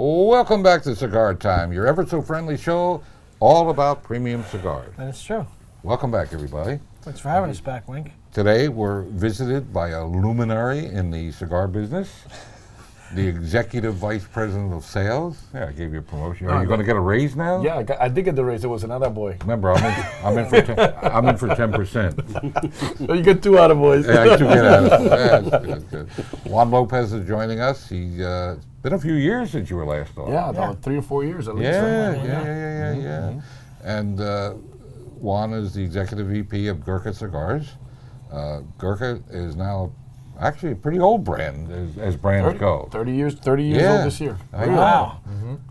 Welcome back to Cigar Time, your ever-so-friendly show all about premium cigars. That is true. Welcome back, everybody. Thanks for having us back, Wink. Today, we're visited by a luminary in the cigar business, the Executive Vice President of Sales. Yeah, I gave you a promotion. Are you going to get a raise now? Yeah, I did get the raise. It was another boy. Remember, I'm in for 10%. You get two out of boys. Yeah, I do get out of it. Yeah, that's good. Juan Lopez is joining us. He's been a few years since you were last on. Yeah, about 3 or 4 years at least. Yeah. And Juan is the Executive VP of Gurkha Cigars. Gurkha is now actually a pretty old brand as brands go. 30 years old this year. Wow.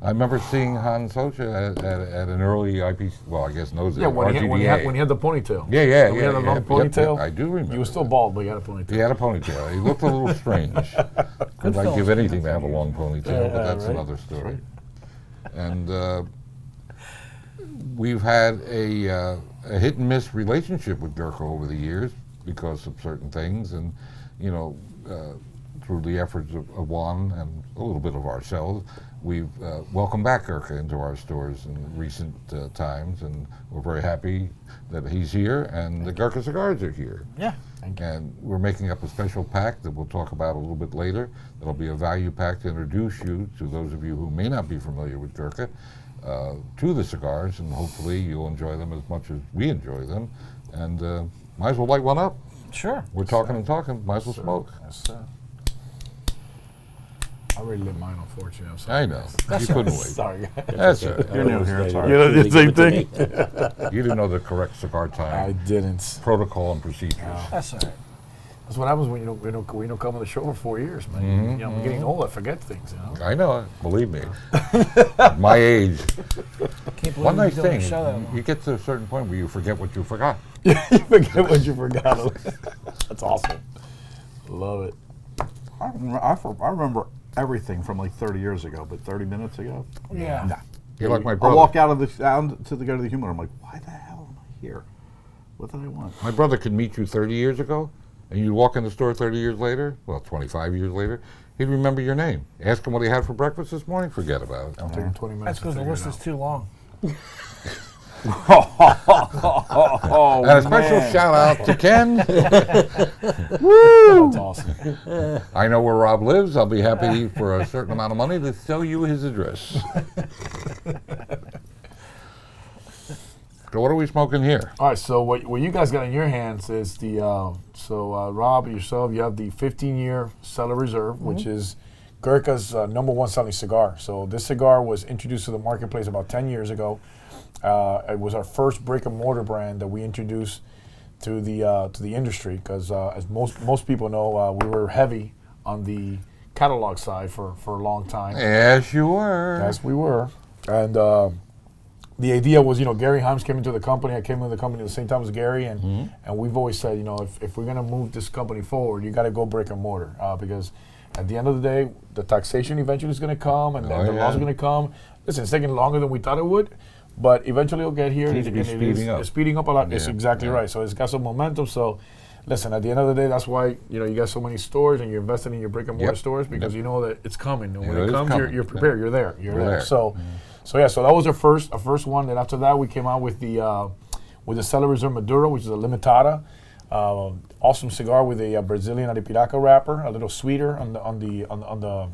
I remember seeing Han Socha at an early IPC, well, I guess knows it. Yeah, when he had the ponytail. Yeah. When he had a long ponytail. I do remember. He was still bald, but he had a ponytail. He had a ponytail. He looked a little strange. I'd give anything to have a long ponytail, but that's another story. And we've had a hit and miss relationship with Gurkha over the years because of certain things, and through the efforts of Juan and a little bit of ourselves, we've welcomed back Gurkha into our stores in recent times, and we're very happy that he's here and the Gurkha Cigars are here. Yeah. And we're making up a special pack that we'll talk about a little bit later. It'll be a value pack to introduce you, to those of you who may not be familiar with Gurkha, to the cigars, and hopefully you'll enjoy them as much as we enjoy them. And might as well light one up. Sure. We're talking and talking, might as well smoke. Yes, I already lit mine, unfortunately. I'm sorry. I know. You couldn't wait. Sorry. That's it. You're new here. It's all right. You know the same thing? You didn't know the correct cigar I time didn't. protocol and procedures. That's all right. That's what happens when you don't come on the show for 4 years, man. I'm getting old. I forget things. I know it. Believe me. My age. Can't believe One nice you're doing thing, a show that long. you get to a certain point where you forget what you forgot. You forget what you forgot. That's awesome. Love it. I remember everything from like 30 years ago, but 30 minutes ago? Yeah. Nah. You're like my I brother. walk out of the to go to the humidor. I'm like, why the hell am I here? What did I want? My brother could meet you 30 years ago, and you walk in the store 30 years later, well, 25 years later, he'd remember your name. Ask him what he had for breakfast this morning, forget about it. I'll take him 20 minutes. That's because the list is too long. Oh, And a special shout out to Ken. That's awesome. I know where Rob lives. I'll be happy for a certain amount of money to sell you his address. So what are we smoking here? All right, so what you guys got in your hands is the, Rob, yourself, you have the 15-year Cellar Reserve, which is Gurkha's #1 selling cigar. So this cigar was introduced to the marketplace about 10 years ago. It was our first brick-and-mortar brand that we introduced to the industry because, as most people know, we were heavy on the catalog side for a long time. Yes, you were. Yes, we were. And the idea was, Gary Himes came into the company. I came into the company at the same time as Gary, and we've always said, if we're going to move this company forward, you got to go brick and mortar because at the end of the day, the taxation eventually is going to come, and the laws are going to come. Listen, it's taking longer than we thought it would, but eventually it'll get here. Seems to be speeding up. It's speeding up a lot. Yeah, It's exactly right. So it's got some momentum. So listen, at the end of the day, that's why you got so many stores and you're investing in your brick and mortar stores because you know that it's coming. And when it comes, you're prepared. You're there. You're there. So that was our first one. Then after that, we came out with the Cellar Reserve Maduro, which is a limitada. Awesome cigar with a Brazilian Aripiraca wrapper, a little sweeter on the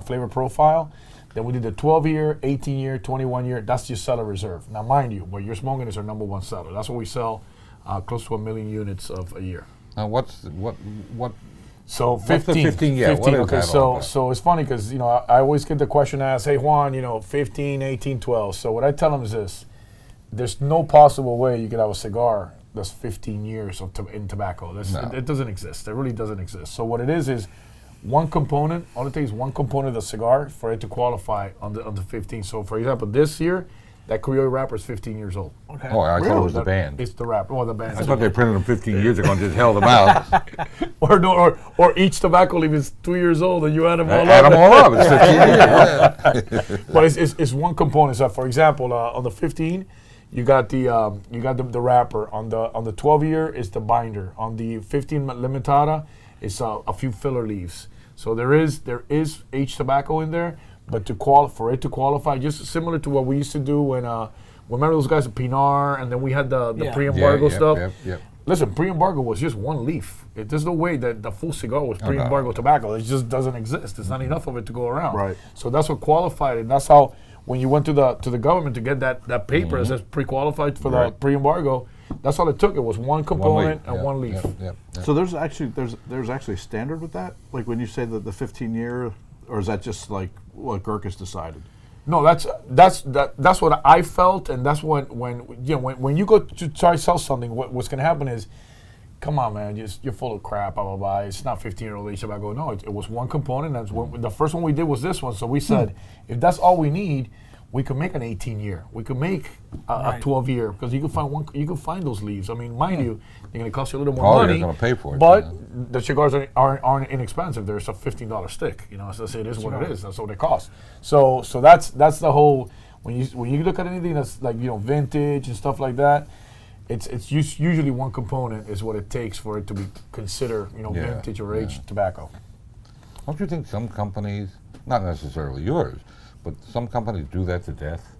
flavor profile. Then we did the 12-year, 18-year, 21-year. That's your Cellar Reserve. Now, mind you, what you're smoking is our #1 seller. That's what we sell, close to 1 million units of a year. Now, what? So What's the 15. 15? Yeah, 15. what is Okay, that all about? so it's funny because I always get the question asked, hey Juan, 15, 18, 12. So what I tell them is this: there's no possible way you could have a cigar that's 15 years in tobacco. It doesn't exist. It really doesn't exist. So what it is one component. All it takes is one component of the cigar for it to qualify on the 15. So for example, this year, that Criollo wrapper is 15 years old. Okay. Oh, I thought it was the band. It's the wrapper. Well, the band. I thought they printed them 15 years ago and just held them out. or each tobacco leaf is 2 years old and you add them all up. Add them all up. It's 15 years. But it's one component. So for example, on the 15, you got the wrapper. On the 12-year, it's the binder. On the 15 limitada, it's a few filler leaves. So there is aged tobacco in there, But for it to qualify, just similar to what we used to do when remember those guys at Pinar, and then we had the pre-embargo stuff. Listen, pre-embargo was just one leaf. There's no way that the full cigar was pre-embargo tobacco. It just doesn't exist. There's not enough of it to go around. Right. So that's what qualified it. And that's how, when you went to the government to get that paper that says pre-qualified for the pre-embargo, that's all it took. It was one component and one leaf. So there's actually a standard with that? Like when you say that the 15-year, or is that just like what Gurkha's decided? No, that's what I felt, and that's when you go to try to sell something, what's going to happen is, come on, man, you're full of crap, blah blah blah. It's not 15-year-old age tobacco. No, it was one component. The first one we did was this one. So we said, if that's all we need, we could make an 18-year. We could make a 12-year, because you can find you can find those leaves. I mean, mind you, they're going to cost you a little more money. You're going to pay for it. But the cigars aren't inexpensive. There's a $15 stick. You know, so it is what it is. That's what they cost. So that's the whole. When you look at anything that's like vintage and stuff like that, it's usually one component is what it takes for it to be considered vintage or aged tobacco. Don't you think some companies, not necessarily yours, but some companies do that to death?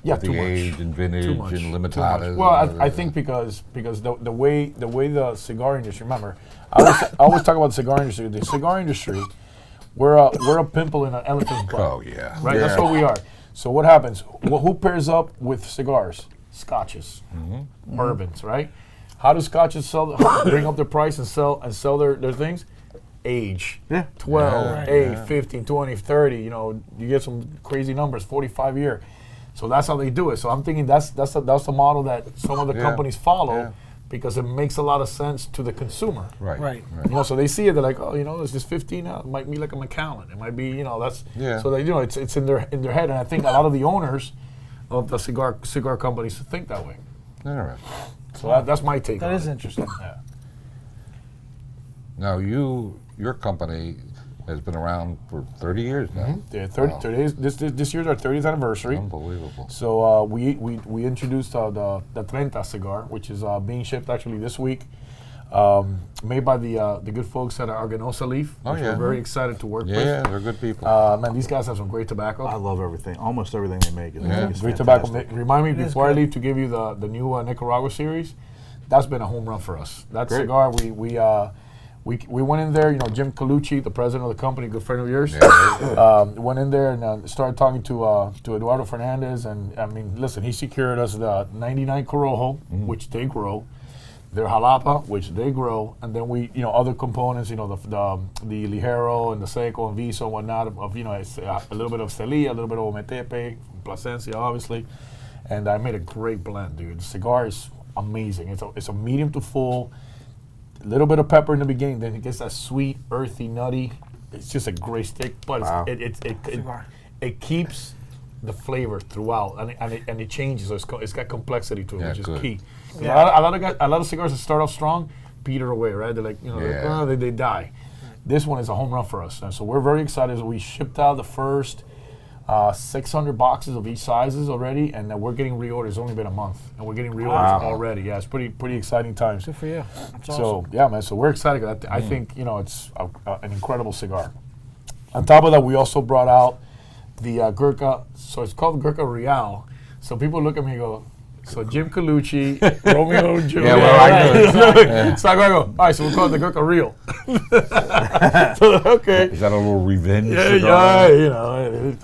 Yeah, the age and vintage and limitadas. Well, I think because the way the cigar industry. Remember, I always talk about the cigar industry. The cigar industry, we're a pimple in an elephant's butt. Oh yeah, right. That's what we are. So what happens? Who pairs up with cigars? Scotches, bourbons, right? How do Scotches bring up their price and sell their things? Age. 12, 8, 15, 20, 30. You get some crazy numbers. 45 year. So that's how they do it. So I'm thinking that's the model that some of the companies follow because it makes a lot of sense to the consumer. Right. So they see it. They're like, oh, it's just 15. It might be like a Macallan. It might be, that's. Yeah. So they, it's in their head, and I think a lot of the owners of the cigar companies think that way. Interesting. So that's my take. That on is it. interesting. Yeah. Now your company has been around for 30 years now. Yeah, 30 years. This year's our 30th anniversary. Unbelievable. So we introduced the Trenta cigar, which is being shipped actually this week, made by the good folks at Arganosa Leaf. Which we're very excited to work with. Yeah, they're good people. Man, these guys have some great tobacco. I love everything, almost everything they make. It's Great fantastic. tobacco. Remind me before I leave to give you the new Nicaragua series. That's been a home run for us. That cigar, we went in there. Jim Colucci, the president of the company, good friend of yours, went in there and started talking to Eduardo Fernandez. And I mean, listen, he secured us the 99 Corojo, which they grow, their Jalapa, which they grow, and then we, other components, the Ligero and the Seco and Viso and whatnot of it's a little bit of Celia, a little bit of Ometepe, Plasencia, obviously, and I made a great blend, dude. The cigar is amazing. It's a medium to full. A little bit of pepper in the beginning, then it gets that sweet, earthy, nutty. It's just a great stick, but it keeps the flavor throughout, and it changes. So it's got complexity to it, which is key. A lot of cigars that start off strong peter away, right? They're like, they die. This one is a home run for us, and so we're very excited. We shipped out the first 600 boxes of each sizes already, and we're getting reorders. It's only been a month, and we're getting reorders already. Yeah, it's pretty exciting times. Good for you. That's so awesome. yeah, man. So we're excited. I think it's an incredible cigar. On top of that, we also brought out the Gurkha. So it's called Gurkha Real. So people look at me and go, so Jim Colucci, Romeo and Juliet. Yeah, well, I know. So I go, all right, so we'll call it the Gurkha Real. So, okay. Is that a little revenge? Yeah,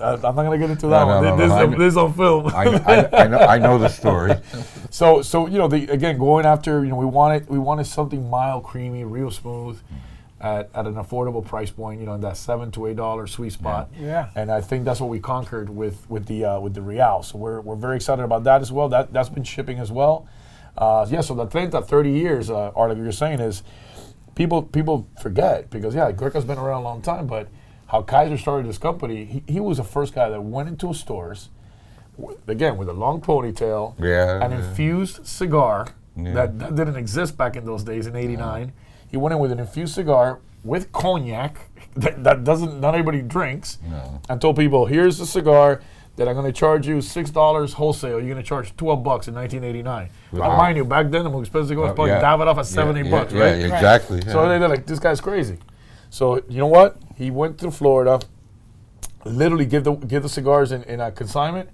I'm not gonna get into that one. This is on film. I know the story. So again, going after, we wanted something mild, creamy, real smooth, at an affordable price point. In that $7 to $8 sweet spot. Yeah. And I think that's what we conquered with the Real. So we're very excited about that as well. That's been shipping as well. So the 30 years, Art, like you're saying, is people forget because Gurkha's been around a long time, but how Kaiser started this company, he was the first guy that went into stores, again with a long ponytail, an infused cigar that didn't exist back in those days in '89. He went in with an infused cigar with cognac that not everybody drinks, and told people, here's the cigar that I'm going to charge you $6 wholesale. You're going to charge $12 in 1989. Now, mind you, back then the most expensive cigar was probably Davidoff at $7-8, right? Yeah, exactly. So they're like, this guy's crazy. So you know what? He went to Florida, literally give the cigars in a consignment,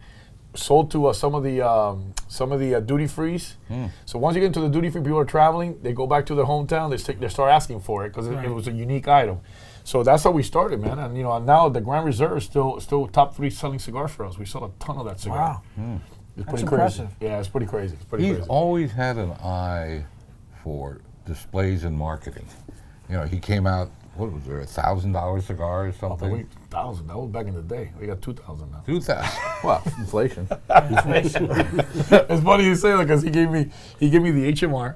sold to some of the duty frees. So once you get into the duty free, people are traveling. They go back to their hometown. They start asking for it because it was a unique item. So that's how we started, man. And now the Grand Reserve is still top 3 selling cigars for us. We sold a ton of that cigar. Wow. It's That's pretty impressive. crazy. Yeah, it's pretty crazy. He's always had an eye for displays and marketing. He came out, what was there, $1,000 cigar or something? 1,000. That was back in the day. We got 2,000 now. 2,000. Well, inflation. It's funny you say that because he gave me the HMR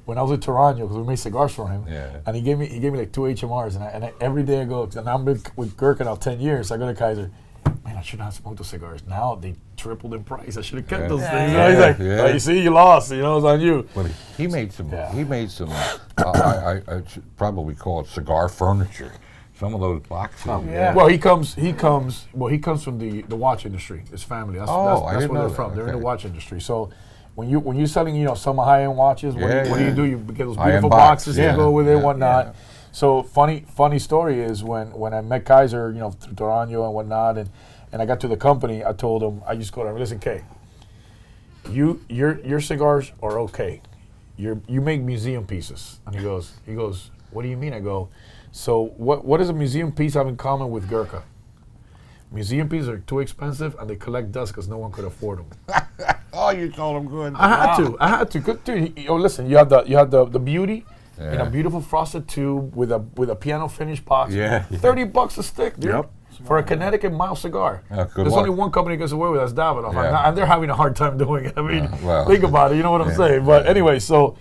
when I was at Toronto because we made cigars for him. Yeah. And he gave me like 2 HMRs and every day I go, and I'm with Gurkha now 10 years. I go to Kaiser. Man, I should not smoke those cigars. Now they tripled in price. I should have kept those things. Yeah. He's like, Yeah. "Oh, you see, you lost. It's on you." But he made some. Yeah. He made some. I should probably call it cigar furniture. Some of those boxes. Yeah. Well, he comes from the watch industry. His family. That's I where didn't they're know from. that. They're in the Okay. watch industry. So when you're selling some high-end watches, what do you do? You get those High-end beautiful box, boxes yeah. to go with it, Yeah. whatnot. Yeah. So funny story is when I met Kaiser, through Toronto and whatnot, and I got to the company, I told him, I just told him, listen, Kay, your cigars are okay. You make museum pieces. And he goes, what do you mean? I go, so what does a museum piece have in common with Gurkha? Museum pieces are too expensive and they collect dust because no one could afford them. Oh, you told him good. I had to. Good dude. Listen, you had the beauty in Yeah. a beautiful frosted tube with a piano finish box. Yeah. $30 a stick, dude. Yep. For a Connecticut mild cigar. Good There's luck. only one company that gets away with it, that's Davidoff. Yeah. And they're having a hard time doing it. I mean, well. think about it, you know what I'm saying? But anyway, so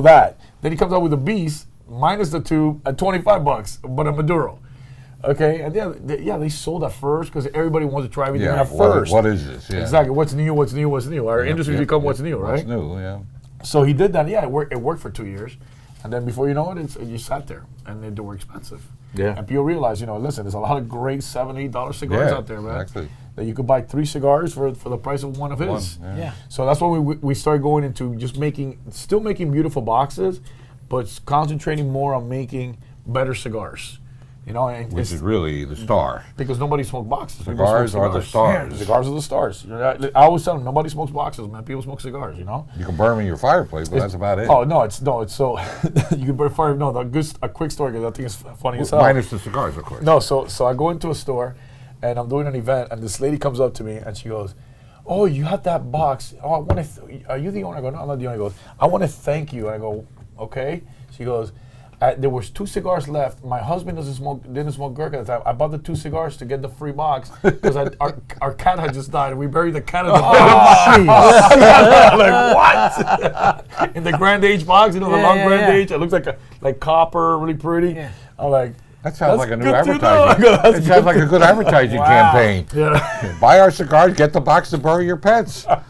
that. Then he comes out with a Beast, minus the tube, at $25, but a Maduro. Okay, and they sold at first because everybody wants to try everything Yeah. at first. What is this? Yeah. Exactly. What's new? Our industry's Yeah. become what's new, right? What's new? Yeah. So he did that. Yeah, it worked for 2 years, and then before you know it, you sat there, and they were expensive. Yeah. And people realize, listen, there's a lot of great $7, $8 cigars Yeah, out there, man. exactly. That you could buy 3 cigars for the price of one of his. Yeah. Yeah. So that's why we started going into just still making beautiful boxes, but concentrating more on making better cigars. And Which is really the star. because nobody smokes boxes. People Cigars smoke are the stars. Yeah, cigars are the stars. I always tell them nobody smokes boxes, man. People smoke cigars. You can burn them in your fireplace, but that's about it. Oh no, it's so you can burn fire. No, a quick story because I think it's funny as hell. Minus the cigars, of course. No, so I go into a store, and I'm doing an event, and this lady comes up to me, and she goes, "Oh, you have that box? Oh, I want to. Are you the owner?" I go, "No, I'm not the owner." She goes, "I want to thank you." And I go, "Okay." She goes, there was 2 cigars left. My husband didn't smoke Gurkha at the time. I bought the 2 cigars to get the free box because our cat had just died. And we buried the cat in the bed. I'm like, what? In the Grand Age box, the long Grand Age. It looks like copper, really pretty. Yeah. I'm like, That sounds like a new good to advertising. know. That's It sounds like a good advertising campaign. yeah. Buy our cigars, get the box to bury your pets. That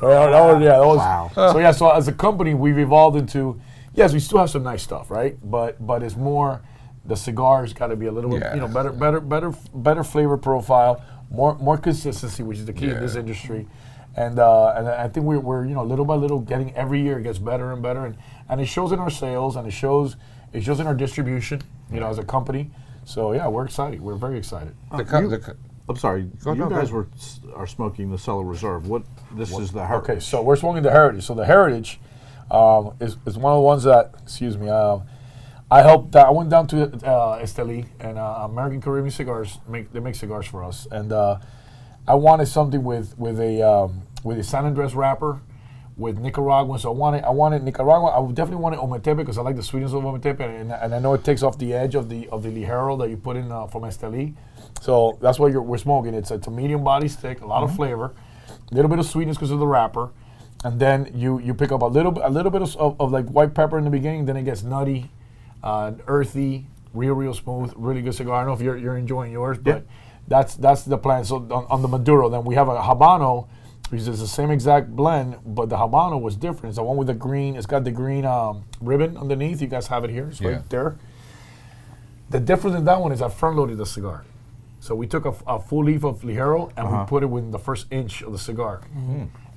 was Wow. So as a company, we've evolved into, yes, we still have some nice stuff, right? But it's more, the cigars got to be a little bit, Yeah. better flavor profile, more consistency, which is the key in this industry. And I think we're little by little getting, every year it gets better and better, and it shows in our sales, and it shows in our distribution, as a company. So yeah, we're excited. We're very excied. I'm sorry. no, You go guys ahead. are smoking the Cellar Reserve. This is the Heritage. Okay, so we're smoking the Heritage. So the Heritage is one of the ones that, I helped. I went down to Esteli and American Caribbean Cigars. They make cigars for us, and I wanted something with a San Andres wrapper, with Nicaraguan. So I wanted Nicaraguan. I would definitely want it Ometepe because I like the sweetness of Ometepe, and I know it takes off the edge of the Ligero that you put in from Esteli. So that's what we're smoking. It's a medium body stick, a lot of flavor, a little bit of sweetness because of the wrapper, and then you pick up a little bit of like white pepper in the beginning. Then it gets nutty, earthy, real smooth, really good cigar. I don't know if you're enjoying yours, but that's the plan. So on the Maduro, then we have a Habano, which is the same exact blend, but the Habano was different. It's the one with the green. It's got the green ribbon underneath. You guys have it here. It's right there. The difference in that one is I front loaded the cigar. So we took a full leaf of Ligero and we put it within the first inch of the cigar.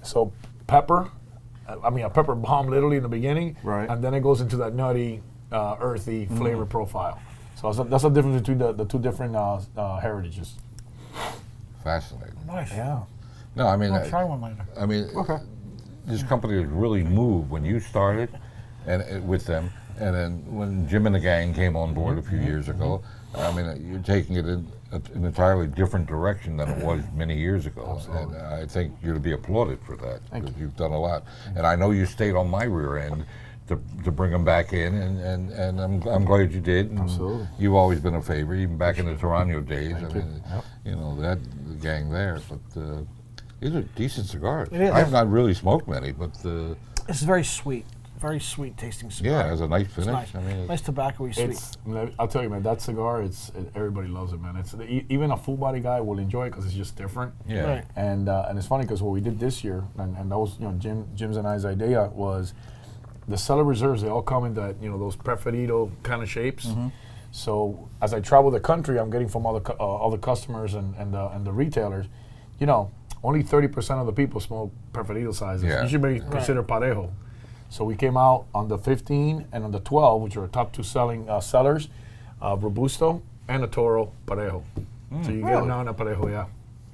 So pepper, a pepper bomb literally in the beginning, Right. and then it goes into that nutty, earthy flavor profile. So that's the difference between the two different heritages. Fascinating. Nice. Yeah. No, I mean, I'll try one later. I mean, Okay. this company has really moved when you started, and with them, and then when Jim and the gang came on board a few years ago. I mean, you're taking it in an entirely different direction than it was many years ago. Absolutely. And I think you're to be applauded for that, Thank because you've done a lot. And I know you stayed on my rear end to bring them back in, and I'm glad you did. And Absolutely. you've always been a favorite, even back in the Toronto days. Thank I you. mean, Yep. you know, the gang there. But these are decent cigars. It is. I've not really smoked many, but It's very sweet. Very sweet tasting cigar. yeah, it has a nice It's finish. nice. I mean, Nice tobacco-y sweet. It's, I'll tell you, man, that cigar, everybody loves it, man. Even a full body guy will enjoy it because it's just different. yeah. Right. And it's funny because what we did this year, and that was Jim's and I's idea, was the cellar reserves. They all come in that those preferido kind of shapes. So as I travel the country, I'm getting from all the customers and the retailers, only 30% of the people smoke preferido sizes. Yeah. You should maybe consider parejo. So we came out on the 15 and on the 12, which are our top two selling sellers, Robusto and a Toro Parejo. So you get them now in a Parejo, yeah.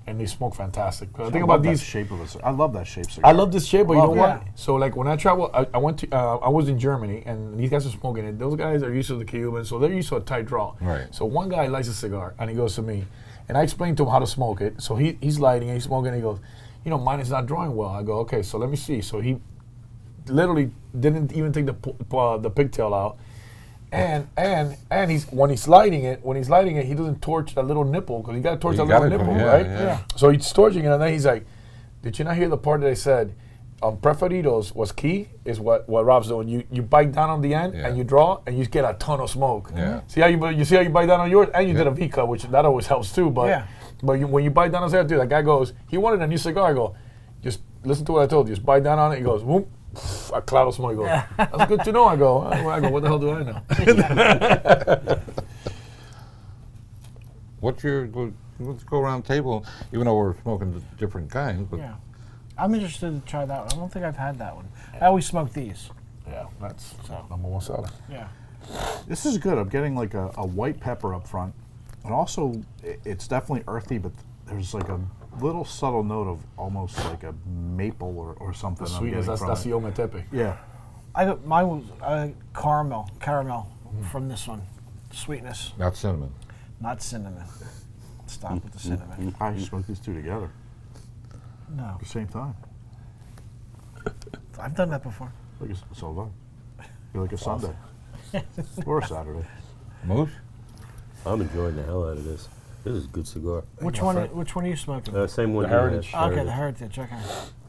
And they smoke fantastic. The thing about these, shape of it. I love that shape cigar. I love this shape, but you know Love what? it. So like when I travel, I went to, I was in Germany, and these guys are smoking it. Those guys are used to the Cubans, so they're used to a tight draw. Right. So one guy lights a cigar, and he goes to me, and I explained to him how to smoke it. So he's lighting it, he's smoking, and he goes, mine is not drawing well. I go, okay, so let me see. So he literally didn't even take the pigtail out, and when he's lighting it, he doesn't torch that little nipple, because you got to torch You that little gotta nipple, yeah, right? yeah. So he's torching it, and then he's like, "Did you not hear the part that I said? Preferidos was key. Is what Rob's doing. You bite down on the end Yeah. and you draw, and you get a ton of smoke. Yeah. See how you bite down on yours, and you did a V cut, which that always helps too. But Yeah. when you bite down on the cigar, dude, that guy goes, he wanted a new cigar. I go, just listen to what I told you. Just bite down on it. He goes, whoop. A cloud of smoke. He goes, that's good to know. I go, what the hell do I know? Let's go around the table, even though we're smoking different kinds. But Yeah. I'm interested to try that one. I don't think I've had that one. I always smoke these. Yeah, that's number one seller. Yeah. This is good. I'm getting like a white pepper up front, and also it's definitely earthy, but there's like a little subtle note of almost like a maple or something. The I'm sweetness, getting that's from the it. ometepe. Yeah. I got mine was caramel from this one. Sweetness, not cinnamon. not cinnamon. Stop with the cinnamon. I smoke these two together No, at the same time. I've done that before. Like so have I. You're like a Sunday or a Saturday. Moose? I'm enjoying the hell out of this. This is a good cigar. Which one are you smoking? Same one. The you had, Heritage. Okay, the Heritage. Okay.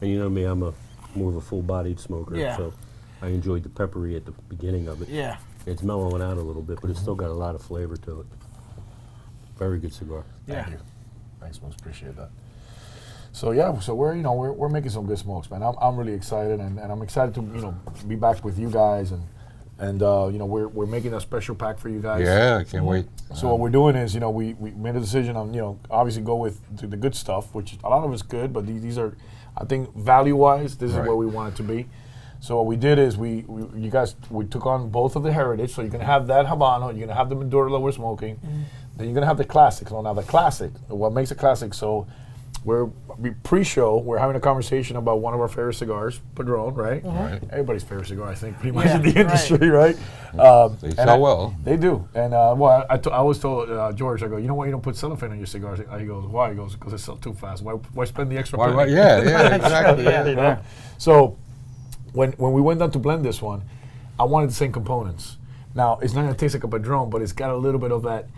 And you know me, I'm more of a full-bodied smoker, Yeah. so I enjoyed the peppery at the beginning of it. Yeah. It's mellowing out a little bit, but it's still got a lot of flavor to it. Very good cigar. Yeah. Thank you. Thanks, most appreciate that. So yeah, so we're making some good smokes, man. I'm really excited, and I'm excited to be back with you guys, and we're making a special pack for you guys. Yeah, I can't wait. So what we're doing is, we made a decision on, obviously go with the good stuff, which a lot of it's good, but these are, I think, value-wise, this is Right. where we want it to be. So what we did is we took on both of the Heritage, so you're gonna have that Habano, you're gonna have the Maduro that we're smoking, then you're gonna have the classic. So now the classic, what makes a classic? So pre-show, we're having a conversation about one of our favorite cigars, Padron, right? Right. Everybody's favorite cigar, I think, pretty much Yeah, in the right. industry, right? They and sell well. They do. And well, I always told George, I go, you know why you don't put cellophane on your cigars? He goes, why? He goes, because they sell too fast. Why spend the extra penny? Yeah, exactly. Yeah. You know? So when we went down to blend this one, I wanted the same components. Now, it's not going to taste like a Padron, but it's got a little bit of that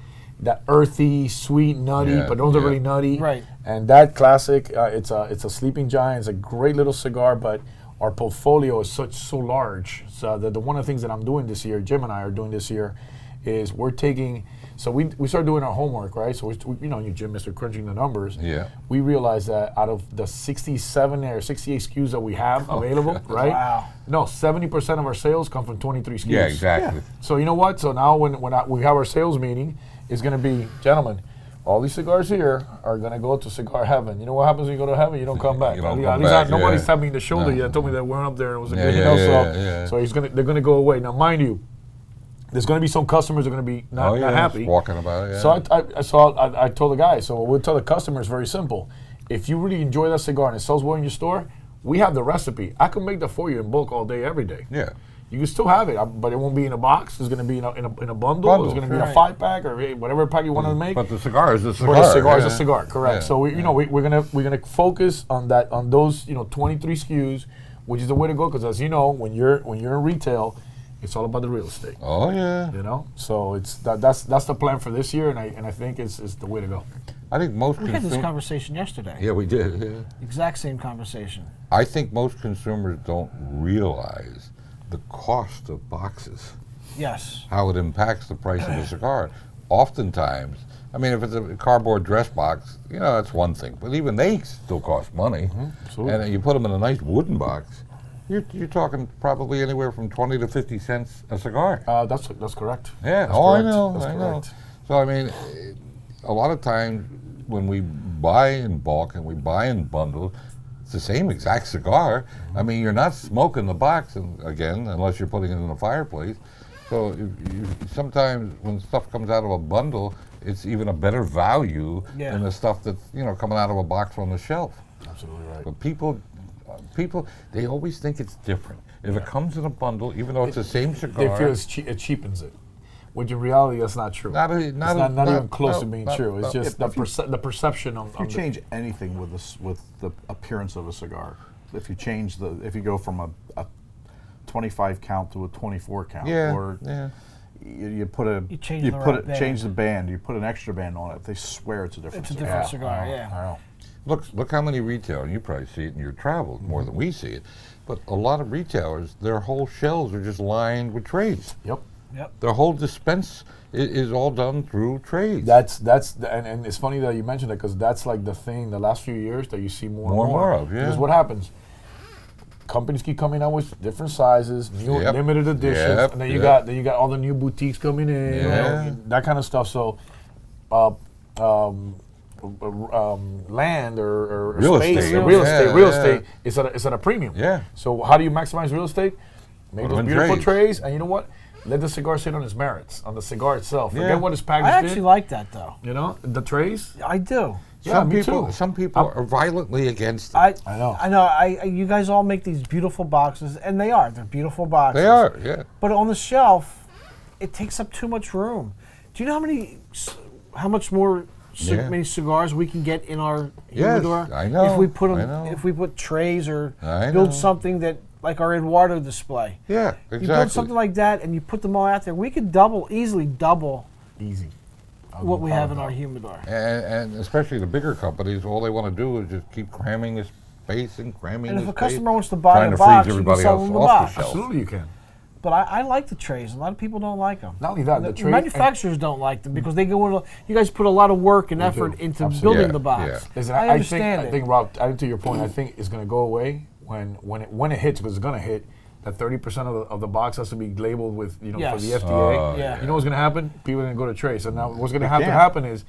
earthy, sweet, nutty. Yeah, Padrons are yeah. really nutty. Right. And that classic, it's a sleeping giant. It's a great little cigar, but our portfolio is so large. So the one of the things that I'm doing this year, Jim and I are doing this year, is we're taking. So we started doing our homework, right? So you Jim, Mr. Crunching the numbers. Yeah. We realized that out of the 67 or 68 SKUs that we have available, God. right? Wow. No, 70% of our sales come from 23 SKUs. Yeah, exactly. So you know what? So now when we have our sales meeting, it's going to be, gentlemen, all these cigars here are going to go to cigar heaven. You know what happens when you go to heaven? You don't come back. You don't At come least back, nobody's yeah. tapping me in the shoulder No. yet. Told me that we're up there and it was a Yeah, good, yeah, so yeah. so they're going to go away. Now, mind you, there's going to be some customers that are going to be not happy. Walking about it. Yeah. So I told the guy. So we'll tell the customers very simple. If you really enjoy that cigar and it sells well in your store, we have the recipe. I can make that for you in bulk all day, every day. Yeah. You can still have it, but it won't be in a box. It's going to be in a bundle. It's going to be in a 5-pack or whatever pack you want to make. But the cigar is a cigar. But the cigar is a cigar, correct. Yeah. So we're gonna focus on that, on those 23 SKUs, which is the way to go. Because as you know, when you're in retail, it's all about the real estate. Oh yeah. So it's that's the plan for this year, and I think it's the way to go. I think most We had this conversation yesterday. Yeah, we did. Yeah. Exact same conversation. I think most consumers don't realize the cost of boxes, Yes. how it impacts the price of a cigar. Oftentimes, I mean, if it's a cardboard dress box, that's one thing. But even they still cost money. Absolutely. And you put them in a nice wooden box, you're talking probably anywhere from 20 to 50 cents a cigar. That's correct. Yeah. That's I correct. know. That's I know. correct. So I mean, a lot of times when we buy in bulk and we buy in bundles, it's the same exact cigar. I mean, you're not smoking the box, again, unless you're putting it in a fireplace. So sometimes when stuff comes out of a bundle, it's even a better value than the stuff that's coming out of a box on the shelf. Absolutely right. But people, they always think it's different. If it comes in a bundle, even though it's the same cigar, They feel it cheapens it. Which in reality, that's not true. not even close to being true. It's just the perception of. If you change anything with the appearance of a cigar, if you go from a 25 count to a 24 count, or you change the band, you put an extra band on it, they swear it's a different cigar. It's a different cigar, yeah. I know. Look how many retailers, you probably see it in your travels more than we see it, but a lot of retailers, their whole shelves are just lined with trays. Yep. Their whole dispense is all done through trades. And it's funny that you mentioned that, because that's like the thing the last few years that you see more and more of. Yeah. Because what happens? Companies keep coming out with different sizes, new limited editions, and then you got all the new boutiques coming in, that kind of stuff. So, land or real space, estate. Real estate is at a premium. Yeah. So how do you maximize real estate? Make Put 'em those in beautiful trays. trays, and you know what? Let the cigar sit on its merits, on the cigar itself. Yeah. Forget what it's packaged I actually in. like that though. The trays. I do. Yeah, me too. Some people are violently against it. I know. You guys all make these beautiful boxes, and they're beautiful boxes. They are, yeah. But on the shelf, it takes up too much room. Do you know how much more many cigars we can get in our humidor? I know. If we put I know. if we put trays or I build know. something that like our Eduardo display. Yeah, exactly. You build something like that, and you put them all out there. We could easily double Easy. what we have in our humidor. And especially the bigger companies, all they want to do is just keep cramming this space and cramming And this if a space, customer wants to buy trying a to box, freeze you can everybody sell else them the off box. the shelf. Absolutely, you can. But I like the trays. A lot of people don't like them. Not only that, the trays. Manufacturers don't like them because they go into. You guys put a lot of work and effort into Absolutely. building Yeah, the box. yeah. Listen, I understand I think, Rob, to your point, I think it's going to go away when it hits, because it's going to hit. That 30% of the box has to be labeled with, for the Yes. FDA. Yeah. You know what's going to happen? People are going to go to trays. So now what's going to have to can't. happen is,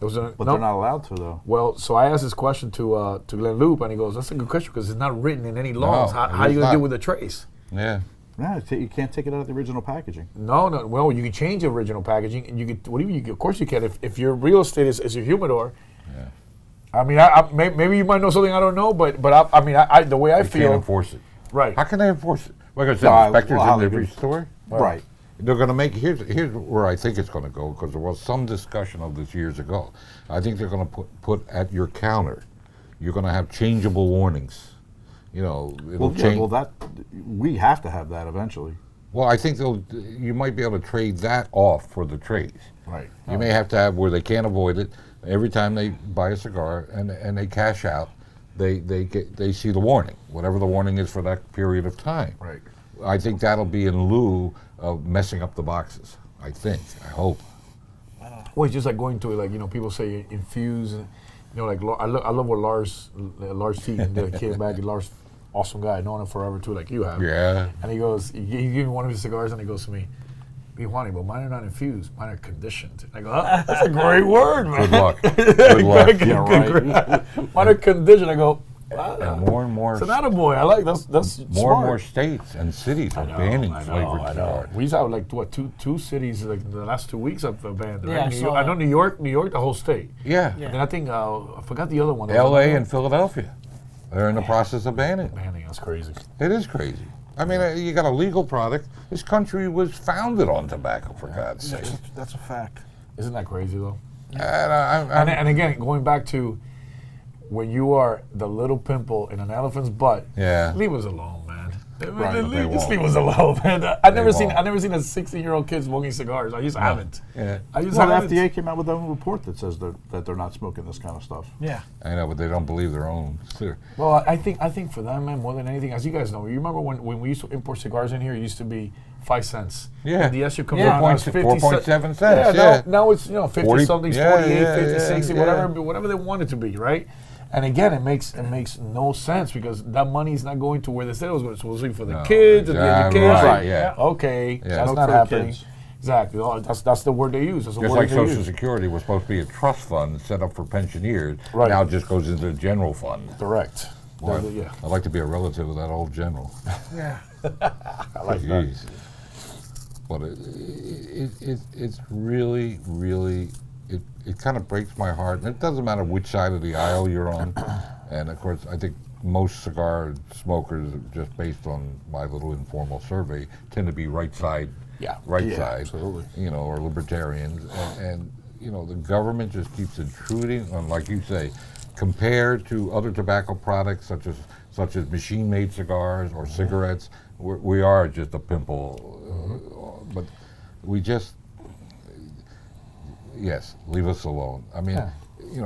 But they're not allowed to, though. Well, so I asked this question to Glenn Loop, and he goes, "That's a good question because it's not written in any laws. No, How are you going not. to deal with the trays?" Yeah. No, you can't take it out of the original packaging. No. Well, you can change the original packaging, and you can. Of course, you can. If your real estate is your humidor. Yeah. I mean, maybe you might know something I don't know, but I the way I They feel. can't enforce it. Right. How can they enforce it? Like I said, No, inspectors how in they every do- store. Right. They're going to make, here's where I think it's going to go, because there was some discussion of this years ago. I think they're going to put at your counter, you're going to have changeable warnings. It'll change. We have to have that eventually. Well, I think you might be able to trade that off for the trays. Right. You may have to have where they can't avoid it. Every time they buy a cigar and they cash out, they see the warning, whatever the warning is for that period of time. Right. I think that'll be in lieu of messing up the boxes. I think. I hope. Well, it's just like going to people say infuse, and, like I love what Lars T came back, and Lars, awesome guy, known him forever too, like you have. Yeah. And he goes, he gave me one of his cigars, and he goes to me, "Be Juani, but mine are not infused, mine are conditioned." And I go, "Oh, that's a great word, man." Good luck. Good luck. Yeah, right. Mine are conditioned. I go, And more. So not a boy. I like that's more smart. and more states and cities are banning flavored cigars. We have like what two cities like the last 2 weeks have banned. Yeah, Right? I know New York, the whole state. Yeah. And then I think I forgot the other one. L.A. and Philadelphia. They're in the process of banning. That's crazy. It is crazy. I mean, you got a legal product. This country was founded on tobacco, for God's sake. That's a fact. Isn't that crazy though? And again, going back to when you are the little pimple in an elephant's butt, leave us alone, man. Right, just leave us alone, man. I've never seen a 16-year-old kid smoking cigars. I just haven't. Yeah. The FDA came out with their own report that says that they're not smoking this kind of stuff. Yeah. I know, but they don't believe their own. Well, I think for them, man, more than anything, as you guys know, you remember when we used to import cigars in here, it used to be 5 cents. Yeah. The issue comes out 4.7 cents. Yeah. Now it's 50 40, something, 48, 50, 60, whatever they want it to be, right? And again, it makes no sense because that money is not going to where they said it was going. It's supposed to be for the kids and the education. Right, Okay, that's not happening. Exactly. Oh, that's the word they use. That's the just word like they Social use. Security was supposed to be a trust fund set up for pensioners. Right. Now it just goes into the general fund. Correct. Well, I'd like to be a relative of that old general. Yeah. I like that. But it's really, really, it kind of breaks my heart. And it doesn't matter which side of the aisle you're on. And of course, I think most cigar smokers, just based on my little informal survey, tend to be right side, absolutely. Or libertarians. And the government just keeps intruding on, like you say, compared to other tobacco products such as machine-made cigars or cigarettes. We are just a pimple, but we just, leave us alone. I mean,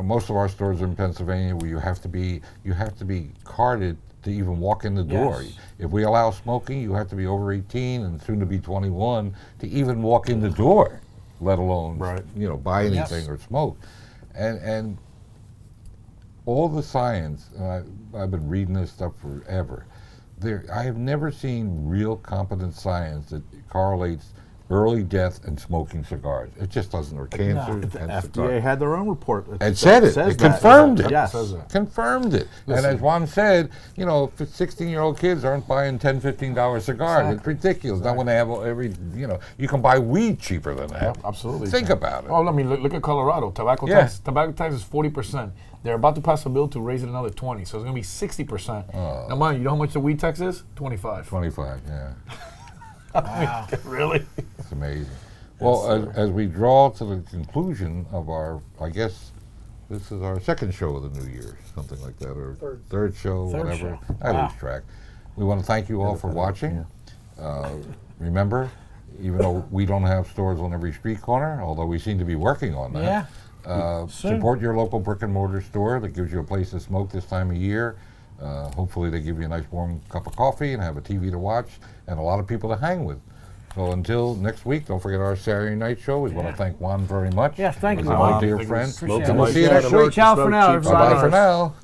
most of our stores are in Pennsylvania where you have to be carded to even walk in the door. Yes. If we allow smoking, you have to be over 18 and soon to be 21 to even walk in the door, let alone buy anything or smoke. And all the science, and I've been reading this stuff forever. I have never seen real competent science that correlates early death and smoking cigars. It just doesn't, or cancer. The FDA had their own report. It said it. It confirmed it. Yes. Confirmed it. Listen. And as Juan said, 16-year-old kids aren't buying $10, $15 cigars. It's ridiculous. Not when they have you can buy weed cheaper than that. Yep, absolutely. Think about it. Oh, I mean, look at Colorado. Tobacco tax is 40%. They're about to pass a bill to raise it another 20, so it's going to be 60%. Now, mind you know how much the weed tax is? 25. 25, yeah. Wow. Really? It's amazing. Well, as we draw to the conclusion of our, I guess, this is our second show of the new year, something like that, or third show, whatever. I lose track. We want to thank you all for watching. Remember, even though we don't have stores on every street corner, although we seem to be working on that, support your local brick and mortar store that gives you a place to smoke this time of year. Hopefully they give you a nice warm cup of coffee and have a TV to watch and a lot of people to hang with. So until next week, don't forget our Saturday night show. We want to thank Juan very much. Yes, thank you, Juan. Juan. Dear friend. Appreciate And we'll see you next week. Ciao for now, everybody. Bye-bye for now.